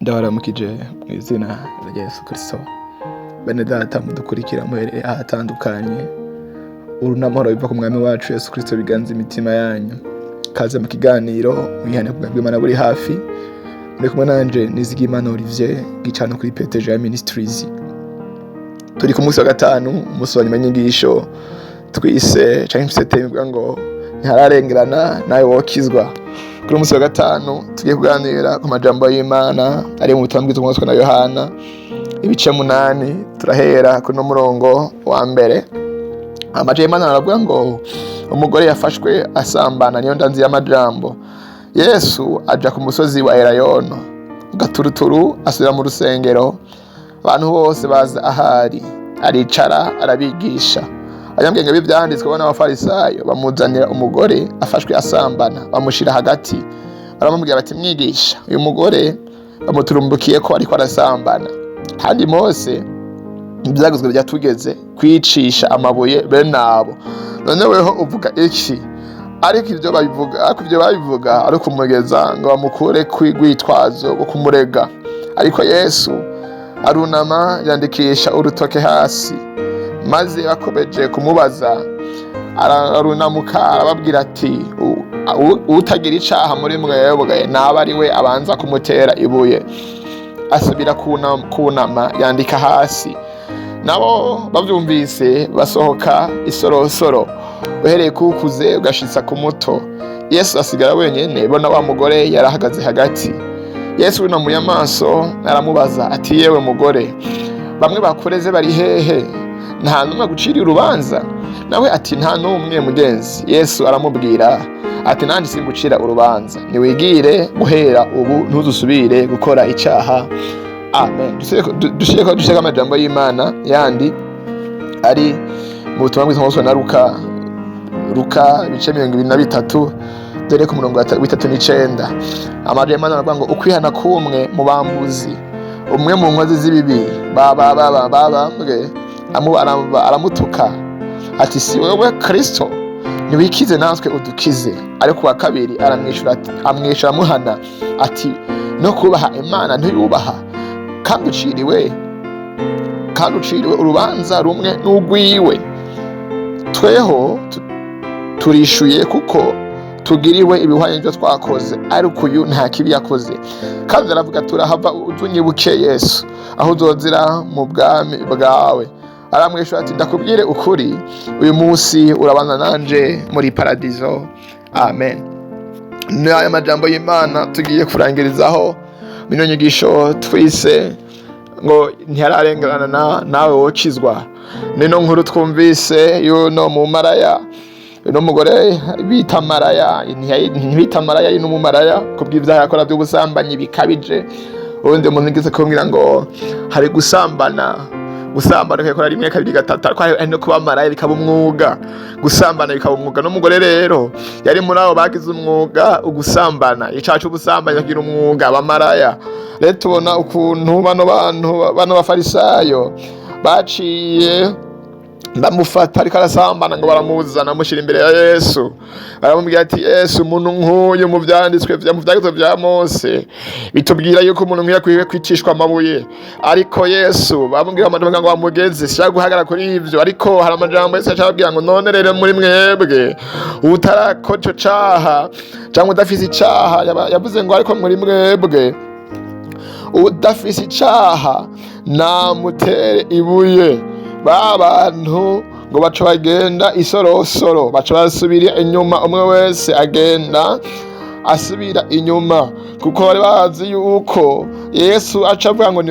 Ndabaramukije mu izina rya Yesu Kristo. Bene data mudukurikira muhereye ahatandukanye, urunamahoro biva ku mwami wacu Yesu Kristo biganza imitima yanyu. Kaze mu kiganiro mwihane kubw'Imana buri hafi. Muri kumwe nanje NIZIGIYIMANA Olivier gicano kuri P.T.G.A MINISTRIES. Turi ku munsi wa gatanu, umunsi wa nyuma y'inyigisho twise canke twivuga ngo ntihararengerana nawe wokizwa. Kuri umunsi wa gatanu tugiye kuganira ku majambo y'Imana ari mu butumwa bw'Umwuka na Yohana ibice 8. Turahera kuri no murongo wa mbere. Amajambo y'Imana aravuga ngo umugore yafashwe asambana, niyo ndanzi y'amajambo. Yesu aja ku musozi wa Elayono, gaturuturu asubira mu rusengero. Abantu bose baza ahari, aricara arabigisha. Ayambwenge bivyanditswe bana abafarisayo bamuzanira umugore afashwe asambana, bamushira hagati. Baramubwira bati mwigisha, uyu mugore bamuturumbukiye ko ariko arasambana. Kandi Mose ibyaguzwe byatugeze kwicisha amabuye benabo. None weho uvuga iki? Ariko ivyo babivuga ari kumugeza ngo bamukure kwigwitwazo go kumurega. Ariko Yesu arunama yandikisha urutoke hasi, maze bakomeje kumubaza ararunamuka arababwira ati utagira icaha muri mwebwe naba ari we abanza kumutera ibuye. Asubira kunama yandika hasi. Nabo bavyumvise basohoka isorosoro, uhereye kukuze ugashitsa ku muto. Yesu asigara wenyene, bona wa mugore yarahagaze hagati. Yesu unamuye amaso aramubaza ati yewe mugore, bamwe bakureze bari hehe? Nta numwe gucira urubanza? Nawe ati nta numwe mugenzi. Yesu aramubwira ati nandi simbucira urubanza, niwigire guhera ubu ntuzusubire gukora icaha. Amen. Dushaka amajambo y'Imana yandi ari mu butumwa bw'Umwuka na Luka ibice 23 dore ku murongo wa 39. Amajambo y'Imana aravuga ngo ukwihana kumwe mu bambuzi, umwe mu nkozi z'ibibi babambwe aramutuka ati si wewe Kristo, niwikize natwe udukize. Ariko wa kabiri amwishyura amuhana ati no kubaha Imana ntiyubaha, kandi uciriwe urubanza rumwe n'ugwiwe. Tweho turishuye kuko tugiriwe ibihwanye n'ibyo twakoze, ariko uyu nta kibi yakoze. Kandi aravuga turahava utunyibuke Yesu aho uzozira mu bwami bwawe. Aramwishyura ati ndakubwire ukuri, uyu munsi urabana nanje muri paradizo. Amen. Ni aya majambo y'Imana tugiye kurangirizaho mino nyigisho twise ngo ntihararengerana nawe wokizwa. Nino nkuru twumvise yuno mu maraya, uno mugore bita maraya, ntibita maraya y'ino mu maraya kubw'ivyaha yakora by'ubusambanyi bikabije. Undi umuntu ngize kumbwira ngo hari gusambana ukakora rimwe kabiri gatatu, ariko hari no kuba maraya bikaba umwuga, gusambana bikaba umwuga. N'umugore rero yari muri abo bagize umwuga ugusambana, icacu ubusambanyi bagira umwuga abamaraya. Rero tubona ukuntu bano bafarisayo baciye bamufata ariko arasambana, ngo baramuzana amushyira imbere ya Yesu. Baramubwira ati Yesu, umuntu nk'uyu mu vyanditswe vya Mose bitubwira yuko umuntu nk'iyo akwiye kwicishwa amabuye. Ariko Yesu bamubwira amajambo ngo bamugeze, siya guhagara kuri ivyo. Ariko hari amajambo Yesu acababwira ngo none rero muri mwebwe utarakora ico caha canke udafise icaha, yavuze ngo ariko muri mwebwe udafise icaha namutere ibuye. Bantu ngo baca bagenda isorosoro, baca basubira inyuma, umwe wese agenda asubira inyuma, kuko bari bazi yuko Yesu aca avuga ngo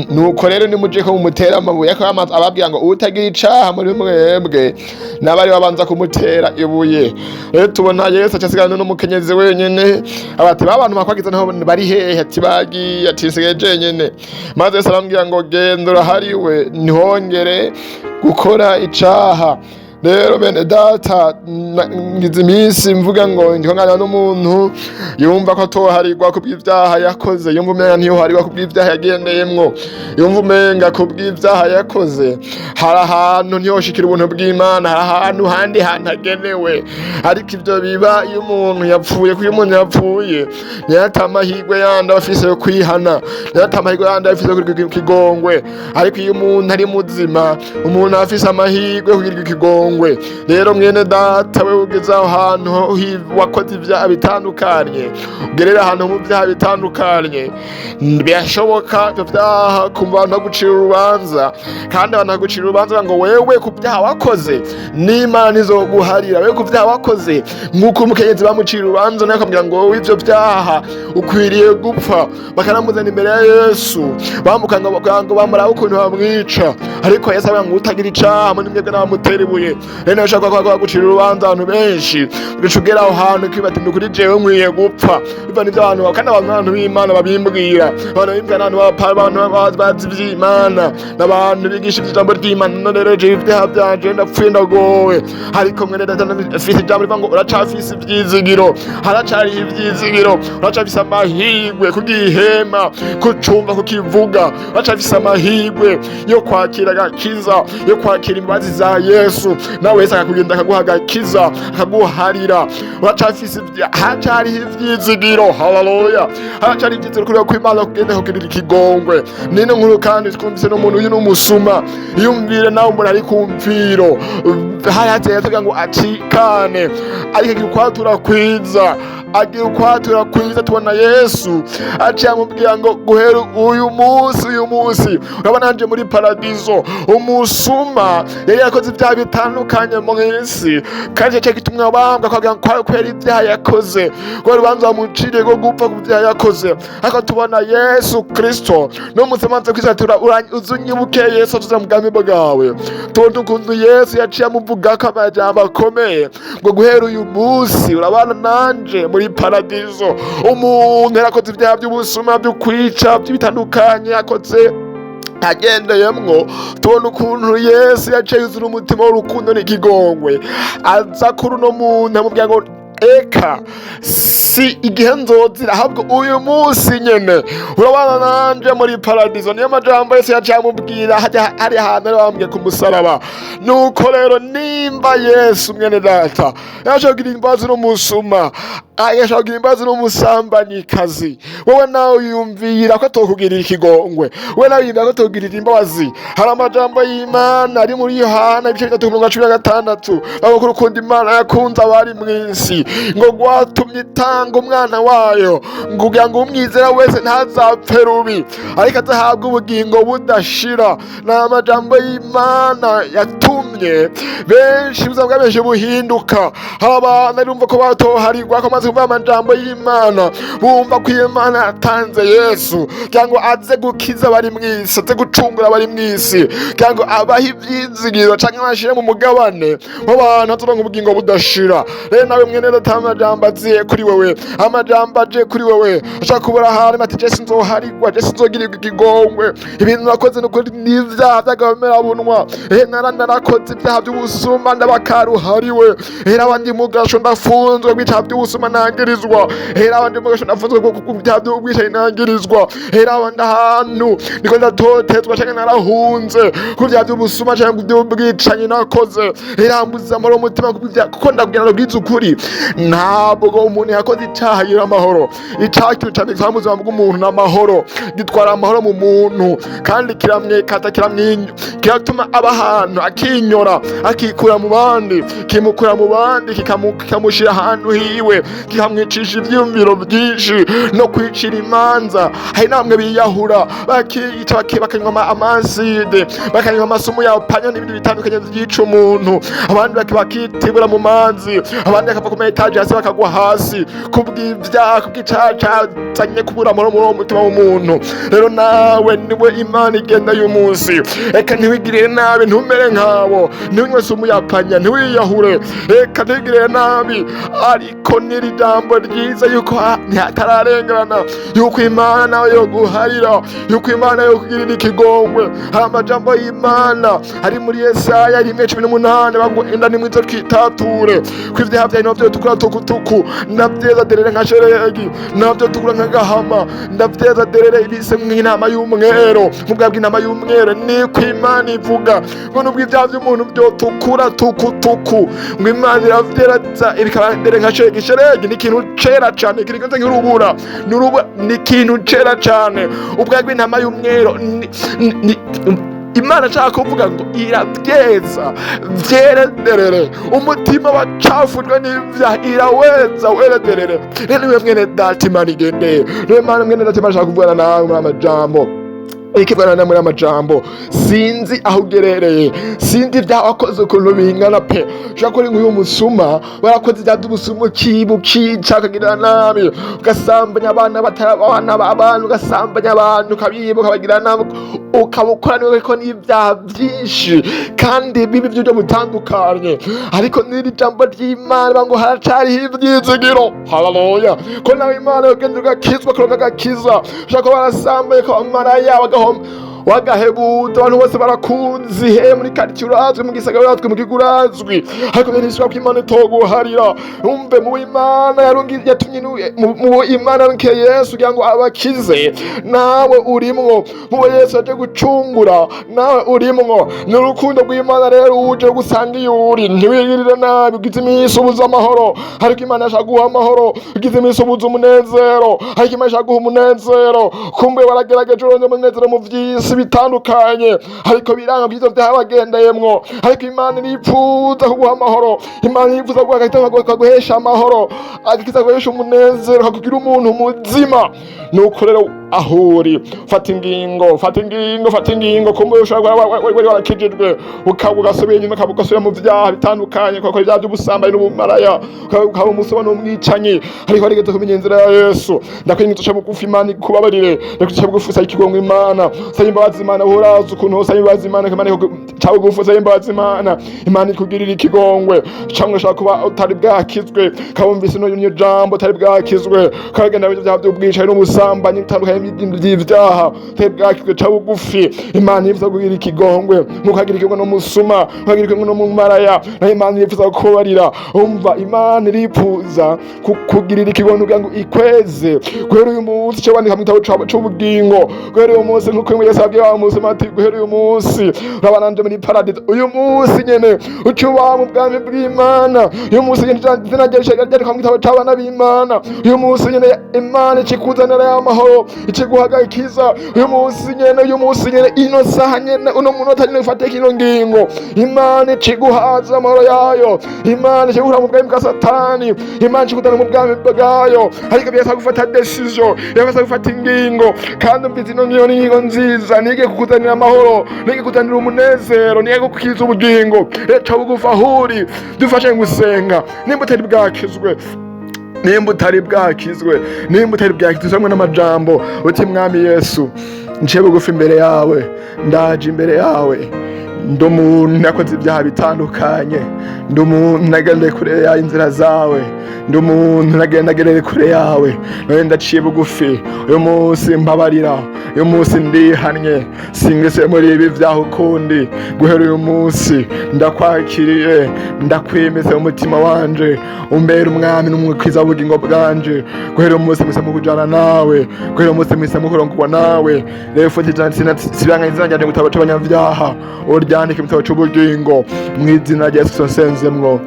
nuko rero nimuje ko mumutera amabuye. Ababwira ngo utagira icaha muri mwebwe nabari babanza kumutera ibuye. Rero tubona Yesu acasigana n'umukenyezi wenyene, abati babantu bakwagiza naho bari hehe? Ati bagiye, ati nsigaye jenyene. Maze Yesu arambwira ngo gendura hariwe ntihongere gukora icaha. rero bene data ngize iminsi mvuga ngo ndiko ngana n'umuntu yumva ko atoharirwa kubw'ivyaha yakoze, yumva umenga ntiyoharirwa kubw'ivyaha yagendeyemwo, yumva umenga kubw'ivyaha yakoze hari ahantu ntiyoshikira ubuntu bw'Imana, hari ahantu handi hantu hagenewe. Ariko ivyo biba iyo umuntu yapfuye, kuko iyo umuntu yapfuye ntiyata amahirwe yandi abafise yo kwihana, ntiyata amahirwe yandi abafise yo kugirirwa ikigongwe. Ariko iyo umuntu ari muzima, umuntu afise amahirwe yo kugirirwa ikigongwe. Rero mwene data, we ugeze aho hantu wakoze ivyaha bitandukanye, ugerera ahantu mu vyaha bitandukanye, birashoboka ivyo vyaha ku bantu bagucira urubanza, kandi abantu bagucira urubanza ngo wewe ku vyaha wakoze n'Imana ntizoguharira, wewe ku vyaha wakoze nk'uko umukenyezi bamucira urubanza nawe akamubwira ngo wowe ivyo vyaha ukwiriye gupfa, bakanamuzana imbere ya Yesu bamukanga ngo bamuraba ukuntu bamwica. Ariko Yesu avuga ngo utagira icaha muri mwebwe n'abamutera ibuye. Rero nashaka ko gucira urubanza abantu benshi ugera aho hantu kwibati kuri jewe nkwiye gupfa, biva n'ivyo abantu kandi abantu b'Imana babimbwira, abantu b'imbwa n'abantu bazi ivy'Imana n'abantu bigisha ijambo ry'Imana. None rero je ivyaha vyanje ndapfuye ndagowe, ariko mwene data afise ijambo rivuga ngo uracafise ivyizigiro, haracari ivyizigiro, uracafise amahirwe kugihema, kucumva, kukivuga, uracafise amahirwe yo kwakira agakiza, yo kwakira imbabazi za Yesu, nawe Yesu akakugenda akaguha agakiza, akaguharira. Uracafise hacari ivyizigiro, haleluya, haracari ivyizigiro kureba ko Imana kugenda kugirira ikigongwe. Nino nkuru kandi twumvise n'umuntu uyu n'umusuma, yumvire nawe umuntu ari kumviro hayateye ataga ngo acikane, ariko agira ukwatura kwiza, agira ukwatura kwiza. Tubona Yesu aciye amubwira ngo guhera uyu munsi urabona nanje muri paradizo. Umusuma yari yakoze ibyaha bitandukanye mu isi, kandi yaciye gitumwa bambwa akagira ngo kwera ibyaha yakoze, ko urubanza bamuciriye rwo gupfa ku byaha yakoze. Ariko tubona Yesu Kristo no musemanze kwisatura uzunyibuke Yesu tuza mu bwami bwawe. Tubona ukuntu Yesu yaciye amuvuga ko amajambo akomeye ngo guhera uyu munsi urabana nanje muri paradizo. Umuntu yarakoze ibyaha by'ubusuma, byo kwica, by'ibitandukanye yakoze agendeyemwo. Tubona ukuntu Yesu yaciye yuzura umutima w'urukundo n'ikigongwe, aza kuri uno muntu amubwira ngo eka si igihe nzozira, ahubwo uyu munsi nyene urabana nanje muri paradizo. Niyo majambo Yesu yaciye amubwira hari ahantu ari bambwiye ku musaraba. Nuko rero nimba Yesu mwene data yashobora kugira imbabazi n'umusuma, yashobora kugira imbabazi n'umusambanyikazi, wowe nawe uyumvira ko atokugirira ikigongwe, wowe nawe uyumvira ko atokugirira imbabazi. Hari amajambo y'Imana ari muri Yohana ibice 3:16 aho kurukunda Imana yakunze abari mw'isi ngo gwatumye itanga umwana wayo ngo kugira ngo umwizera wese ntazapfe rubi, ariko azahabwa ubugingo budashira. Ni amajambo y'Imana yatumye benshi ubuzima bwa benshi buhinduka. Hari abantu bumva ko batoharirwa, ko amaze kumva amajambo y'Imana, bumva ko Imana yatanze Yesu kugira ngo aze gukiza abari mw'isi, aze gucungura abari mw'isi, kugira ngo abahe ivyizigiro canke bashire mu mugabane w'abantu azoronka ubugingo budashira. Rero nawe mwene data amajambo aziye kuri wewe, amajambo aje kuri wewe, ashaka kubura ahantu ati Yesu nzoharirwa, Yesu nzogirirwa ikigongwe, ibintu nakoze n'ukuri n'ivyaha vy'agahomerabunwa, narakoze ibyaha by'ubusuma ndabakaruhariwe, abandi mugasho ndafunzwe kw'icyaha by'ubusuma nangirizwa, abandi mugasho ndafunzwe ku byaha by'ubwicanyi nangirizwa, abandi ahantu niko ndatotezwa canke narahunze ku byaha by'ubusuma canke by'ubwicanyi nakoze, ambuza amahoro umutima kuko ndabwira ndabwiza ukuri, ntabwo umuntu yakoze icyaha yira amahoro. Icyaha kintu cyane mu buzima bw'umuntu n'amahoro, gitwara amahoro mu muntu kandi kiramwekata, kiratuma aba ahantu akinyora, akikura mu bandi, kimukura mu bandi, kikamushira ahantu hiwe, kikamwicisha ivyumviro byinshi no kwicira imanza. Hari namwe biyahura bakiyica, bakanywa amaside, bakanywa amasumu ya panya n'ibindi bitandukanye vyica umuntu, abandi bakitibura mu manzi, abandi bakava ku bagutaje hasi bakagwa hasi kubw'ibyaha kubw'icaha cazanye kubura amahoro muri uwo mutima w'umuntu. Rero nawe niwe Imana igenda uyu munsi, reka ntiwigirire nabi, ntumere nkabo, ntiwinywese umuyapanya, ntiwiyahure, reka ntiwigirire nabi. Ariko n'iri jambo ryiza yuko hatararengerana, yuko Imana nawe yo guharira, yuko Imana yo kugirira ikigongwe. Hari amajambo y'Imana ari muri Yesaya 1:18 bavuga enda nimwizo twitature kw'ivyaha vyawe navyo tukura tukutuku, ndavyeza derere nka sheregi, navyo tukura nka gahama, ndavyeza derere ibise nk'intama y'umwero, mubwa bw'intama y'umwero. Niko Imana ivuga ngo nubwo ivyaha vy'umuntu vyo tukura tukutuku, ngo Imana iravyeza ibikaba derere nka sheregi. Sheregi ni ikintu cera cane, kiri kimeze nk'urubura, ni ikintu cera cane. Ubwa bw'intama y'umwero Imana ashaka kuvuga ngo iravyeza vyerederere, umutima wacafujwe n'ivyaha iraweza werederere. Rero niwe mwene data Imana igendeye, niwe mwene data Imana ashaka kuvugana nawe muri amajambo. Ikivana muri amajambo, sinzi aho ugerereye, sinzi ibyaha wakoze ukuntu bingana pe. Ushaka kuri nk'uyu musuma warakoze ibyaha by'ubusumu, ukica ukagirira nabi, ugasambanya abana batarabana abantu, ugasambanya abantu ukabiba ukabagira nabi, ukabukora niwe ko n'ibyaha byinshi kandi bibi by'uburyo butandukanye. Ariko n'iri jambo ry'Imana ngo haracariho ibyizigiro. Haleluya! Ko nawe Imana yogenda ugakizwa kuronka agakiza. Ushaka ko barasambaye ko amaraya wagahebuta, abantu bose barakunzi, he muri quartier urazwi, mu gisagara urazwi, mu gihugu urazwi. Ariko nishobora ko Imana itoguharira. Umve mu Imana yatumye mu Imana nke Yesu kugira ngo abakize, nawe urimwo. Mu Yesu aje gucungura, nawe urimwo. Ni urukundo rw'Imana rero uje gusanga iyo uri, ntiwigirire nabi, ugize iminsi ubuze amahoro. Ariko Imana ashaka guha amahoro, ugize iminsi ubuze umunezero. Ariko Imana ashaka guha umunezero. Kumbe waragerageje uronke umunezero mu vy'isi bitandukanye, ariko biranga byiza vyabagendeyemwo. Ariko Imana irifuza kuguha amahoro, Imana irifuza kuguhesha amahoro, akiza guhesha umunezero, akakugira umuntu muzima. Nuko rero ahuri fata ingingo. Kumbe ushobora warakijijwe ugasubira inyuma, ugasubira mu vyaha bitandukanye, ukakora ibyaha by'ubusambanyi n'ubumaraya, ukaba umusoma n'umwicanyi. Ariko warigeze kumenya inzira ya Yesu. Ndakwinginze uca bugufi, Imana ikubabarire. Ndakwinginze bugufi, usaba ikigongwe Imana, usaba imbabazi Imana. Urazi ukuntu usaba imbabazi Imana, Imana ca bugufi, usaba imbabazi Imana, Imana ikugirira ikigongwe. Cyangwa ushaka kuba utari bwakizwe, kabumvise n'iryo jambo utari bwakizwe, kagenda mu byaha by'ubwicanyi n'ubusambanyi bitandukanye by'ivyaha, utari bwakizwe, ca bugufi. Imana yifuza kugira ikigongwe, mukagira ikigongwe no musuma, mukagira ikigongwe no mu maraya, na Imana yifuza kubarira. Umva, Imana irifuza kugirira ikigongwe kugira ngo ikweze. Guhera uyu munsi cyo bandika mu gitabo c'ubugingo, guhera uyu munsi nk'uko Yesu yabwiye wa musuma ati guhera uyu munsi urabananje muri paradizo. Uyu munsi nyene ucuba mu bwami bw'Imana. Uyu munsi nyene izina ryawe ryandikwa mu gitabo c'abana b'Imana. Uyu munsi nyene Imana ikikuzanira y'amahoro, ikiguhagakiza. Uyu munsi nyene ino saha nyene uno munota nyene ufate kino ngingo, Imana ikiguhaza amahoro yayo, Imana ikigukura mu bwami bwa Satani, Imana ikikuzana mu bwami bwayo. Ariko byasa gufata decision, byasa gufata ingingo, kandi umvize ino ngingo nziza, nige kukuzanira amahoro, nige kuzanira umunezero, nige kukiza ubugingo. Reca bugufa huri, dufashe gusenga. Nimba utari bwakizwe, hamwe n'amajambo uti Mwami Yesu, nciye bugufi imbere yawe, ndaje imbere yawe, ndi umuntu nakoze ibyaha bitandukanye, ndi umuntu nagendeye kure ya inzira zawe, ndi umuntu nagendeye kure yawe, none ndaciye bugufi. Uyu munsi mbabarira, uyu munsi ndihannye, singese muri ibi byaha ukundi. Guhera uyu munsi ndakwakiriye, ndakwemeza umutima wanje, umbere umwami n'umukwiza w'ubugingo bwanje. Guhera uyu munsi mpise mukujana nawe, guhera uyu munsi mpise mukurongorwa nawe. Rero sibanga inzira njyane mu gitabo c'abanyabyaha, uryandike mu gitabo c'ubugingo, mu izina rya Yesu nsenzemwo.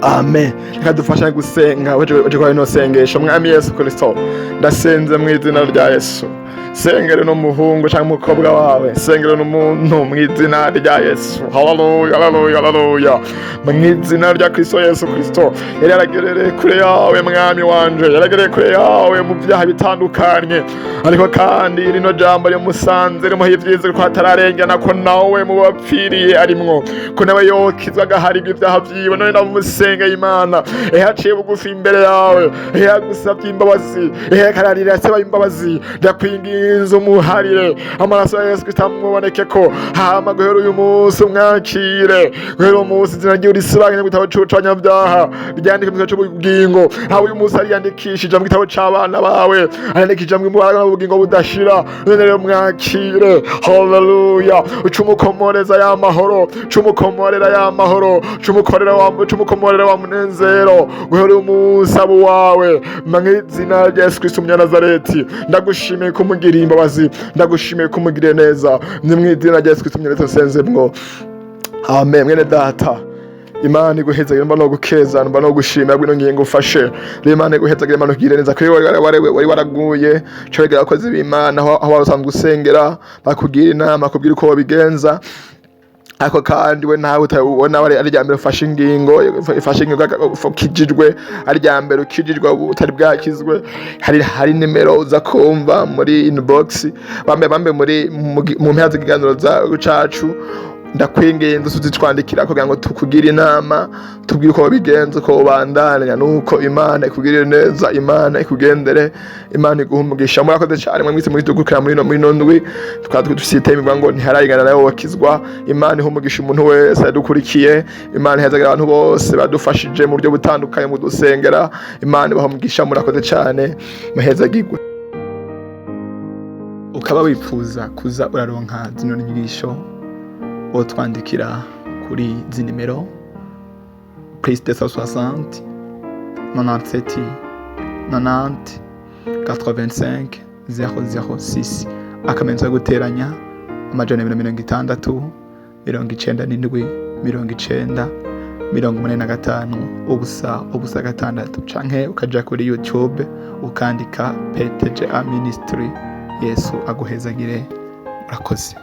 Amen. Reka dufashanye gusenga uje kwa ino sengesho. Mwami Yesu Kristo, ndasenze mu izina rya Yesu. sengera n'umuhungu cyangwa umukobwa wawe, sengera n'umuntu mu izina rya Yesu. Haleluya, haleluya, haleluya. Mu izina rya Kristo Yesu Kristo, yari yaragereye kure yawe mwami wanje, yaragereye kure yawe mu byaha bitandukanye, ariko kandi rino jambo rimusanze rimuha ibyiza ko atararengana, ko nawe mu bapfiriye arimwo, ko nawe yokizwa agaharirwa ibyaha byiwe. None ndamusenga Imana, haciye bugufi imbere yawe, yagusabye imbabazi, kararira asaba imbabazi, ndakwinginze umuharire amaraso ya Yesu Kristo amuboneke ko hama guhera uyu munsi umwakire, guhera uyu munsi izina ryiwe risibanganye mu gitabo c'abanyabyaha, ryandike mu gitabo c'ubugingo. Aho uyu munsi ariyandikishije mu gitabo c'abana bawe, ariyandikishije mu mbaraga n'ubugingo budashira. None rero mwakire. Haleluya. Ucumukomoreza ya mahoro, cumukomorera ya mahoro, cumukomorera wa munezero, guhera uyu munsi abo wawe mu izina rya Yesu Kristo Nazareti. Ndagushimiye kumugirira imbabazi, ndagushimiye kumugirira neza, ni mu izina rya Yesu Kristo senzemwo. Amen. Mwene data, Imana iguhezagire, mba no gukeza, mba no gushimira bwino ngingo ufashe. Imana iguhezagire, mba no kugirira neza kuri wari waraguye cyo abakozi b'Imana aho wasanzwe usengera, bakugira inama, kubwira uko babigenza. Ako kandi we nawe utabona ari rya mbere ufashe ingingo, ukijijwe, ari rya mbere ukijijwe utari bwakizwe, hari nimero uza kumva muri inbox, bambe muri mu mpera z'ikiganiro cacu. Ndakwinginze uzitwandikira kugira ngo tukugire inama, tubwire uko bigenze, uko ubandanya, nuko Imana ikugirire neza, Imana ikugendere, Imana iguha umugisha. Murakoze cyane mwese muri dukukira muri no ndwi, tukadusiteye imvuga ngo ntiharayigana nawe wakizwa. Imana iha umugisha umuntu wese yadukurikiye, Imana ihezagira abantu bose badufashije mu buryo butandukanye mu dusengera, Imana ibaha umugisha. Murakoze cyane, muhezagirwe. Ukaba wifuza kuza uraronka zino nyigisho, utwandikira kuri izi nimero +260 97 90 85 006, akamenyetso ko guteranya 260 97 90 85 ubusa gatandatu, canke ukaja kuri YouTube ukandika P.T.G.A Ministry. Yesu aguhezagire. Murakoze.